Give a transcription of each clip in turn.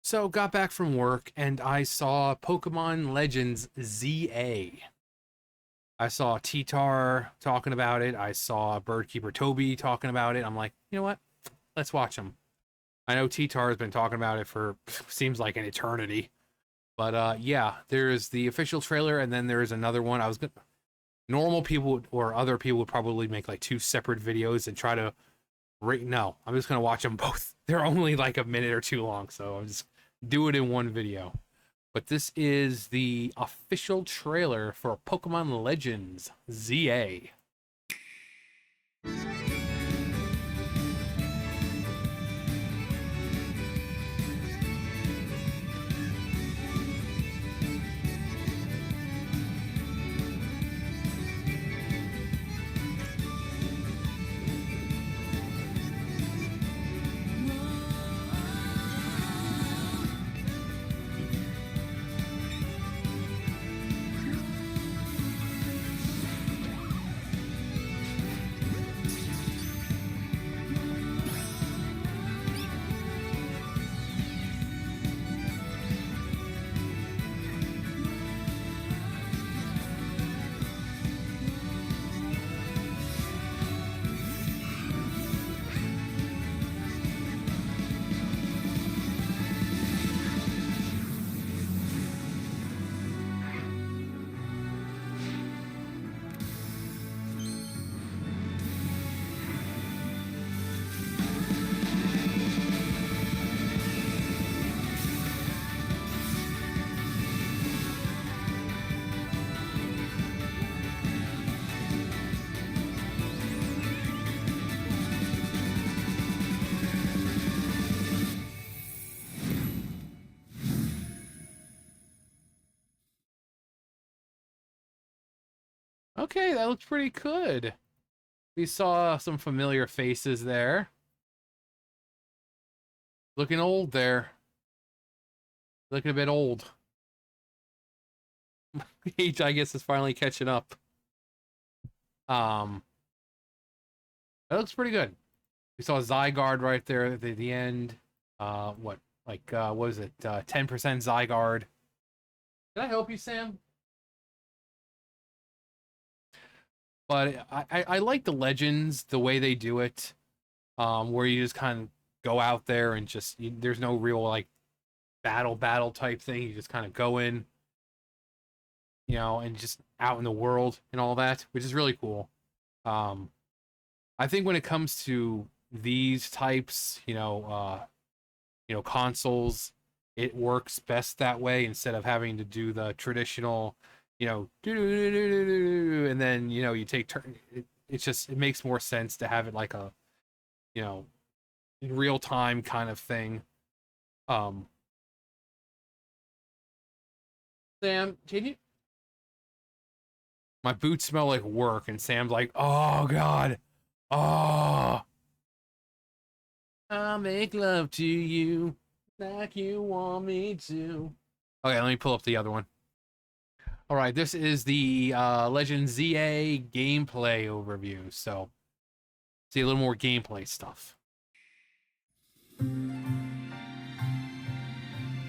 So got back from work and I saw Pokemon Legends ZA. I saw T-Tar talking about it. I saw Birdkeeper Toby talking about it. I'm like, you know what? Let's watch them. I know T-Tar has been talking about it for seems like an eternity. But yeah, there's the official trailer and then there's another one. Normal people or other people would probably make like two separate videos and try to rate. No, I'm just gonna watch them both. They're only like a minute or two long, so I'm just do it in one video. But this is the official trailer for Pokemon Legends ZA. Okay, that looks pretty good. We saw some familiar faces there. Looking old there. Looking a bit old. Age, I guess, is finally catching up. Um, that looks pretty good. We saw Zygarde right there at the end. What was it? 10% Zygarde. Can I help you, Sam? But I like the Legends, the way they do it, where you just kind of go out there and there's no real like battle type thing. You just kind of go in, and just out in the world and all that, which is really cool. Um, I think when it comes to these types, consoles, it works best that way instead of having to do the traditional, and then you take turn. It makes more sense to have it like a, you know, in real time kind of thing. Um, Sam, can you? My boots smell like work, and Sam's like, "Oh God, oh, I'll make love to you like you want me to." Okay, let me pull up the other one. All right, this is the Legend ZA gameplay overview. So, see a little more gameplay stuff.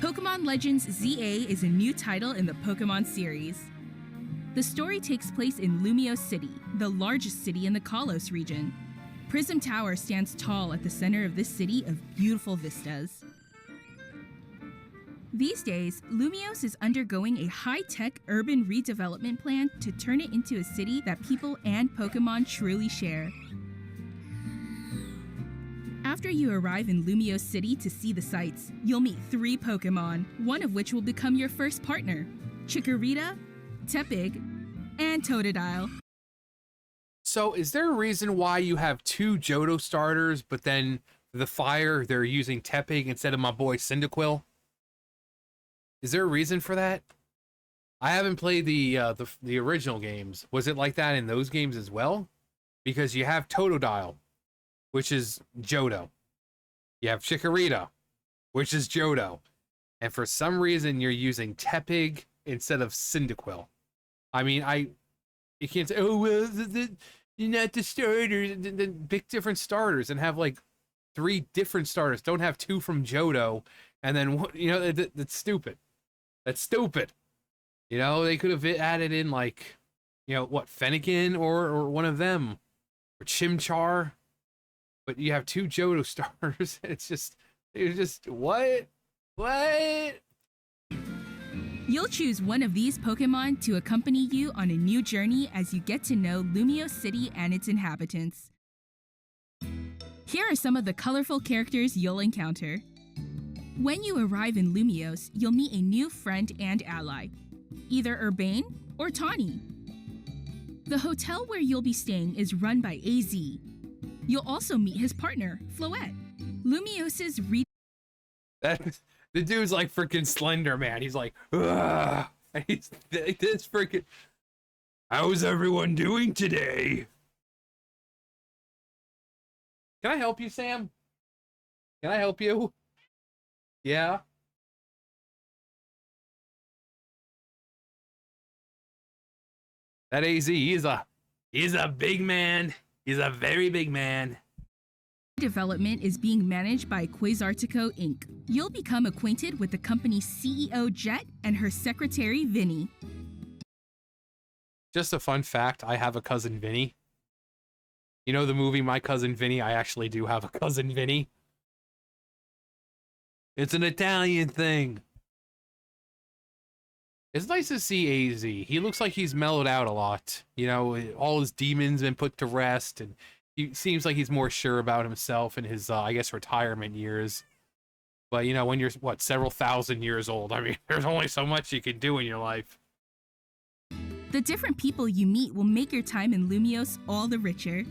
Pokemon Legends ZA is a new title in the Pokemon series. The story takes place in Lumiose City, the largest city in the Kalos region. Prism Tower stands tall at the center of this city of beautiful vistas. These days, Lumiose is undergoing a high-tech urban redevelopment plan to turn it into a city that people and Pokemon truly share. After you arrive in Lumiose City to see the sights, you'll meet 3 Pokemon, one of which will become your first partner: Chikorita, Tepig, and Totodile. So, is there a reason why you have 2 Johto starters, but then the fire they're using Tepig instead of my boy Cyndaquil? Is there a reason for that? I haven't played the original games. Was it like that in those games as well? Because you have Totodile, which is Johto. You have Chikorita, which is Johto. And for some reason, you're using Tepig instead of Cyndaquil. I mean, you can't say, oh, well, you're not the starters. Then pick different starters and have, like, 3 different starters. Don't have 2 from Johto, and then you know that's stupid. That's stupid. You know, they could have added in like, you know, what, Fennekin or one of them, or Chimchar, but you have 2 Johto starters. It's just what? You'll choose one of these Pokemon to accompany you on a new journey as you get to know Lumiose City and its inhabitants. Here are some of the colorful characters you'll encounter. When you arrive in Lumiose, you'll meet a new friend and ally, either Urbane or Tawny. The hotel where you'll be staying is run by AZ. You'll also meet his partner, Floette. Lumiose's The dude's like freaking Slender Man. He's like, ugh. And he's this freaking. How's everyone doing today? Can I help you, Sam? Can I help you? Yeah. That AZ, he's a big man. He's a very big man. development is being managed by Quasartico Inc. You'll become acquainted with the company's CEO Jet and her secretary Vinny. Just a fun fact, I have a cousin Vinny. You know the movie My Cousin Vinny? I actually do have a cousin Vinny. It's an Italian thing. It's nice to see AZ. He looks like he's mellowed out a lot. You know, all his demons been put to rest, and he seems like he's more sure about himself in his, I guess, retirement years. But, you know, when you're, what, several thousand years old, I mean, there's only so much you can do in your life. The different people you meet will make your time in Lumiose all the richer.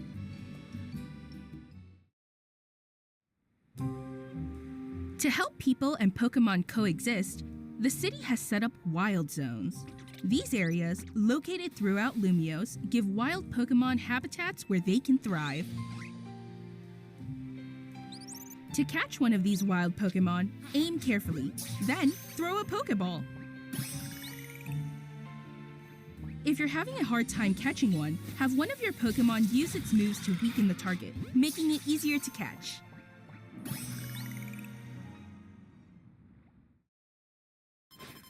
To help people and Pokemon coexist, the city has set up wild zones. These areas, located throughout Lumiose, give wild Pokemon habitats where they can thrive. To catch one of these wild Pokemon, aim carefully, then throw a Pokeball. If you're having a hard time catching one, have one of your Pokemon use its moves to weaken the target, making it easier to catch.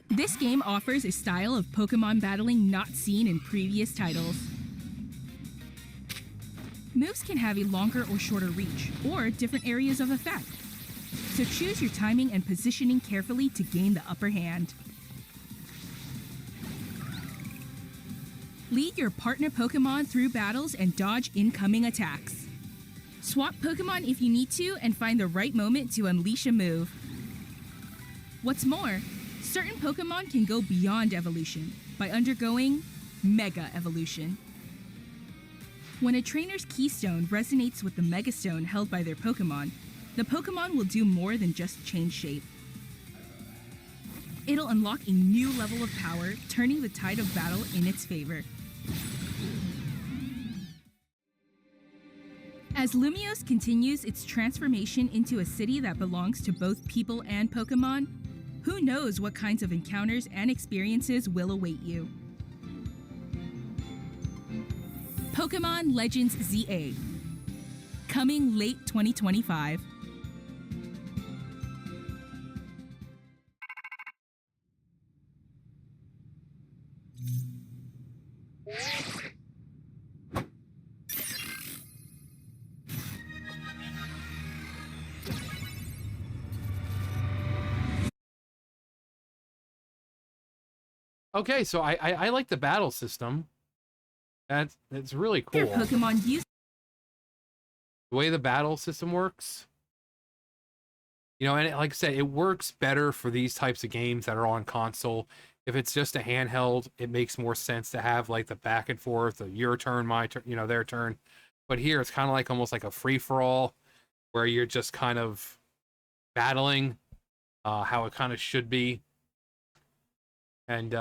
This game offers a style of Pokemon battling not seen in previous titles. Moves can have a longer or shorter reach, or different areas of effect. So choose your timing and positioning carefully to gain the upper hand. Lead your partner Pokemon through battles and dodge incoming attacks. Swap Pokemon if you need to and find the right moment to unleash a move. What's more, certain Pokemon can go beyond evolution by undergoing Mega Evolution. When a trainer's Keystone resonates with the Mega Stone held by their Pokemon, the Pokemon will do more than just change shape. It'll unlock a new level of power, turning the tide of battle in its favor. As Lumiose continues its transformation into a city that belongs to both people and Pokemon, who knows what kinds of encounters and experiences will await you. Pokemon Legends ZA, coming late 2025. Okay, so I like the battle system. That's really cool. Your Pokemon use The way the battle system works. You know, and like I said, it works better for these types of games that are on console. If it's just a handheld, it makes more sense to have like the back and forth, the your turn, my turn, you know, their turn. But here it's kind of like almost like a free-for-all where you're just kind of battling how it kind of should be. And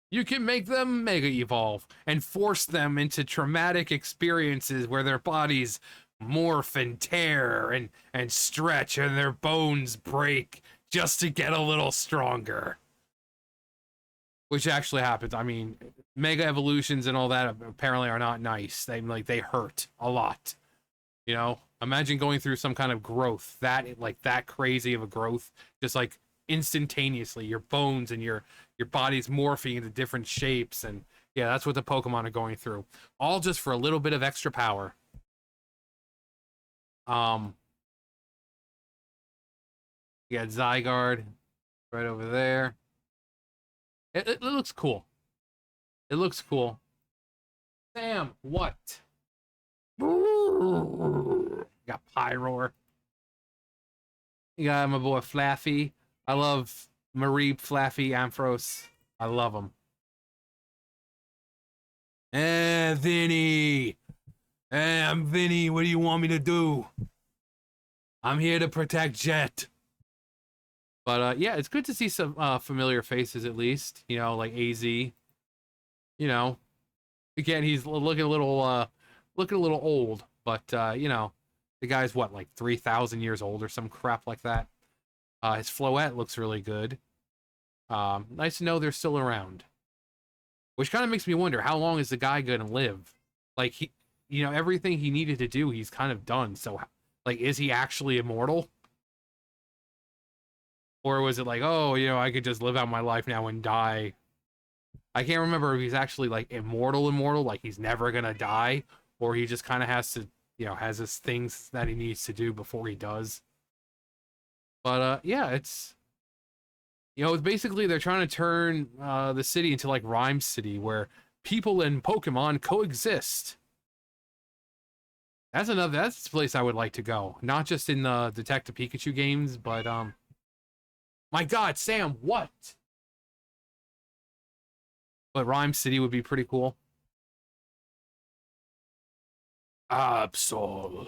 you can make them Mega Evolve and force them into traumatic experiences where their bodies morph and tear and stretch and their bones break just to get a little stronger. Which actually happens. I mean, Mega Evolutions and all that apparently are not nice. They hurt a lot. You know, imagine going through some kind of growth that crazy of a growth, just like instantaneously. Your bones and your body's morphing into different shapes, and yeah, that's what the Pokemon are going through. All just for a little bit of extra power. You got Zygarde right over there. It looks cool. It looks cool. Sam, what? You got Pyroar. You got my boy Flaffy. I love Marie, Flaffy, Ampharos. I love them. Vinny. I'm Vinny. What do you want me to do? I'm here to protect Jet. But yeah, it's good to see some familiar faces at least. You know, like AZ. You know, again, he's looking a little old, but you know, the guy's what, like 3,000 years old or some crap like that. His Floette looks really good. Nice to know they're still around. Which kind of makes me wonder, how long is the guy gonna live? Like, he, you know, everything he needed to do, he's kind of done. So, like, is he actually immortal? Or was it like, oh, you know, I could just live out my life now and die? I can't remember if he's actually, like, immortal, like he's never gonna die, or he just kind of has to, you know, has his things that he needs to do before he does. But yeah, it's, you know, it's basically they're trying to turn the city into like Rhyme City, where people and Pokemon coexist. That's a place I would like to go. Not just in the Detective Pikachu games, but my God, Sam, what? But Rhyme City would be pretty cool. Absol.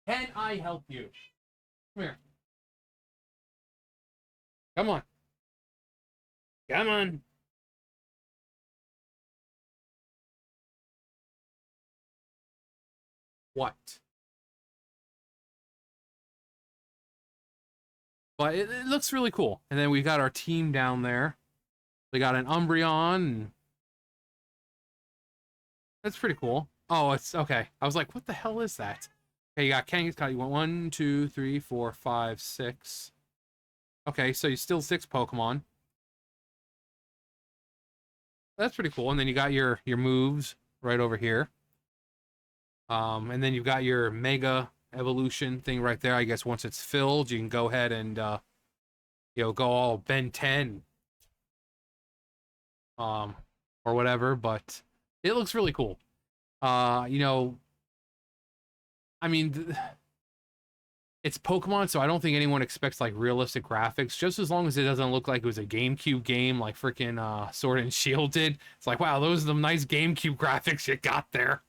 Can I help you? Come here. Come on. Come on. What? But it looks really cool. And then we've got our team down there. We got an Umbreon. And that's pretty cool. Oh, it's okay. I was like, what the hell is that? Okay, you got Kangaskhan. You want 1, 2, 3, 4, 5, 6. Okay, so you still 6 Pokemon. That's pretty cool. And then you got your moves right over here. And then you've got your Mega Evolution thing right there. I guess once it's filled, you can go ahead and you know, go all Ben 10. Or whatever, but it looks really cool. You know, I mean, it's Pokemon, so I don't think anyone expects like realistic graphics. Just as long as it doesn't look like it was a GameCube game, like freaking Sword and Shield did. It's like, wow, those are the nice GameCube graphics you got there.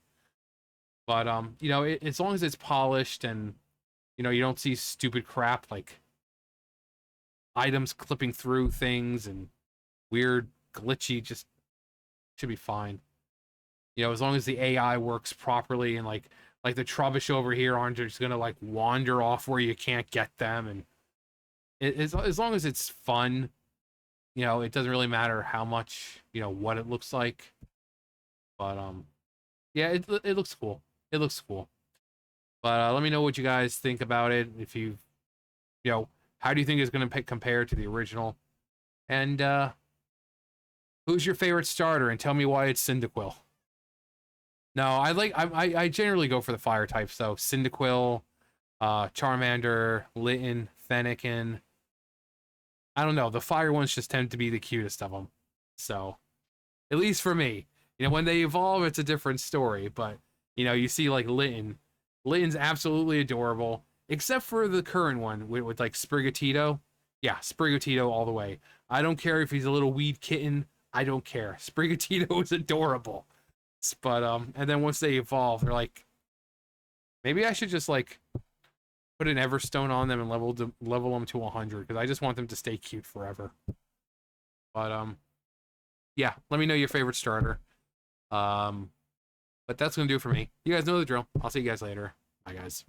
But you know, as long as it's polished and you know you don't see stupid crap like items clipping through things and weird glitchy, just should be fine. You know, as long as the AI works properly and like the Trubbish over here aren't just gonna like wander off where you can't get them, and as long as it's fun, you know, it doesn't really matter how much, you know, what it looks like. But yeah, it looks cool. It looks cool. But let me know what you guys think about it. If you know, how do you think it's gonna compare to the original? And who's your favorite starter? And tell me why it's Cyndaquil. No, I generally go for the fire types though. Cyndaquil, Charmander, Litten, Fennekin. I don't know. The fire ones just tend to be the cutest of them. So, at least for me. You know, when they evolve, it's a different story. But, you know, you see like Litten. Litten's absolutely adorable. Except for the current one with like Sprigatito. Yeah, Sprigatito all the way. I don't care if he's a little weed kitten. I don't care. Sprigatito is adorable. But and then once they evolve, they're like, maybe I should just like put an Everstone on them and level them to 100 because I just want them to stay cute forever. But yeah, let me know your favorite starter. But that's gonna do it for me. You guys know the drill. I'll see you guys later. Bye, guys.